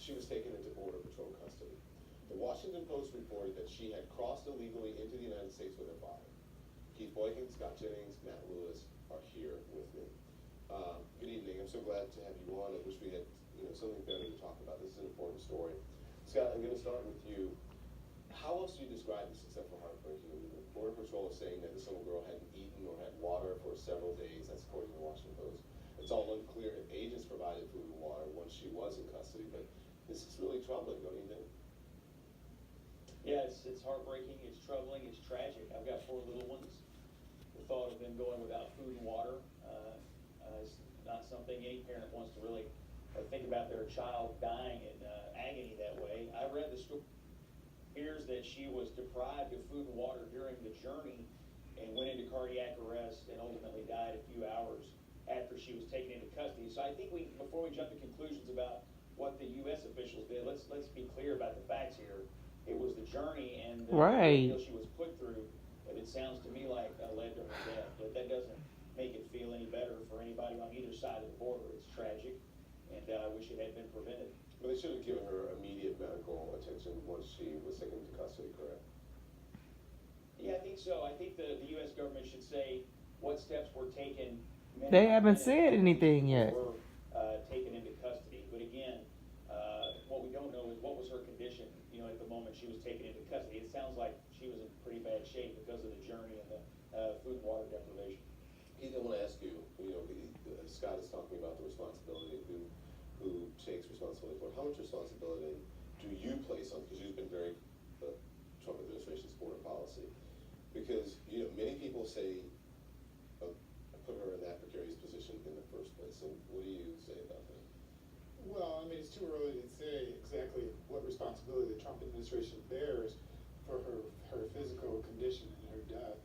she was taken into Border Patrol custody. The Washington Post reported that she had crossed illegally into the United States with her father. Keith Boykin, Scott Jennings, Matt Lewis are here with me. Good evening. I'm so glad to have you on. I wish we had something better to talk about. This is an important story. Scott, I'm going to start with you. How else do you describe this except for heartbreaking? I mean, the Border Patrol is saying that this little girl hadn't eaten or had water for several days. That's according to the Washington Post. It's all unclear if agents provided food and water once she was in custody, but this is really troubling, don't you think? Yeah, it's heartbreaking, it's troubling, it's tragic. I've got 4 little ones. The thought of them going without food and water is not something any parent wants to really think about their child dying in agony that way. I read the story. It appears that she was deprived of food and water during the journey and went into cardiac arrest and ultimately died a few hours after she was taken into custody. So I think before we jump to conclusions about what the U.S. officials did, let's be clear about the facts here. It was the journey and the deal she was put through that it sounds to me like led to her death. But that doesn't make it feel any better for anybody on either side of the border. It's tragic, and I wish it had been prevented. But they should have given her immediate medical attention once she was taken into custody, correct? Yeah, I think so. I think the U.S. government should say what steps were taken. They haven't said anything yet. Were taken into custody. But again, what we don't know is what was her condition, at the moment she was taken into custody. It sounds like she was in pretty bad shape because of the journey and the food and water deprivation. Keith, I want to ask you, Scott is talking about the responsibility, who takes responsibility for it. How much responsibility do you place on, because you've been very Trump administration's border policy, because many people say put her in that precarious position in the first place. And what do you say about that? Well, I mean, it's too early to say exactly what responsibility the Trump administration bears for her physical condition and her death.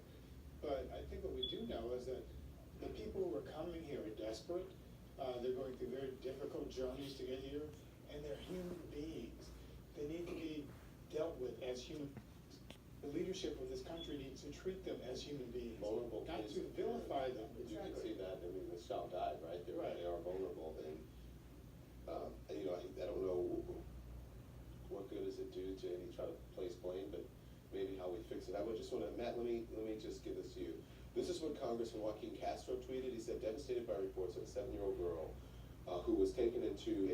But I think what we do know is that the people who are coming here are desperate. They're going through very difficult journeys to get here, and they're human beings. They need to be dealt with as human beings. The leadership of this country needs to treat them as human beings, Vulnerable not kids, to vilify them. You can see that. I mean, this child died, right? They are vulnerable, and I don't know what good does it do to try to place blame, but maybe how we fix it. I would just want to, Matt, let me just give this to you. This is what Congressman Joaquin Castro tweeted. He said, devastated by reports of a 7-year-old girl who was taken into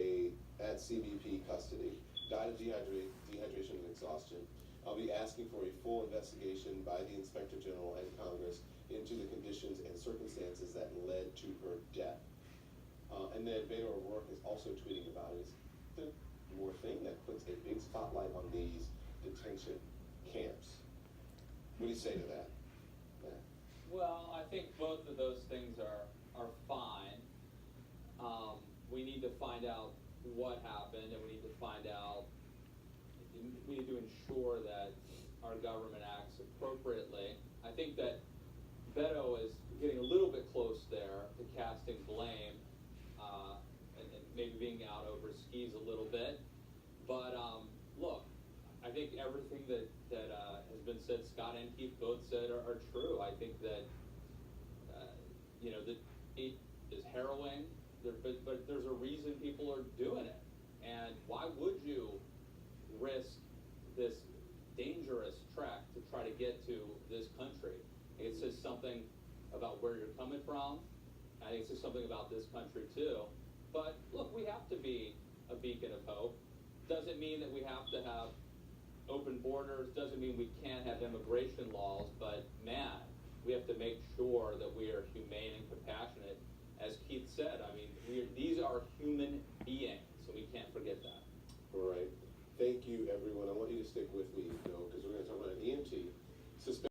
at CBP custody, died of dehydration and exhaustion. I'll be asking for a full investigation by the Inspector General and Congress into the conditions and circumstances that led to her death. And then Beto O'Rourke is also tweeting about it. It's the more thing that puts a big spotlight on these detention camps. What do you say to that? Matt? Well, I think both of those things are fine. We need to find out what happened, and we need to ensure that our government acts appropriately. I think that Beto is getting a little bit close there to casting blame and maybe being out over his skis a little bit. But look, I think everything that has been said, Scott and Keith both said, are true. I think that that it is harrowing, but there's a reason people are doing it. And why would you risk this dangerous trek to try to get to this country? It says something about where you're coming from. I think it says something about this country too. But look, we have to be a beacon of hope. Doesn't mean that we have to have open borders, doesn't mean we can't have immigration laws, but man, we have to make sure that we are humane and compassionate. As Keith said, I mean, these are human beings, so we can't forget that. All right. Thank you, everyone. I want you to stick with me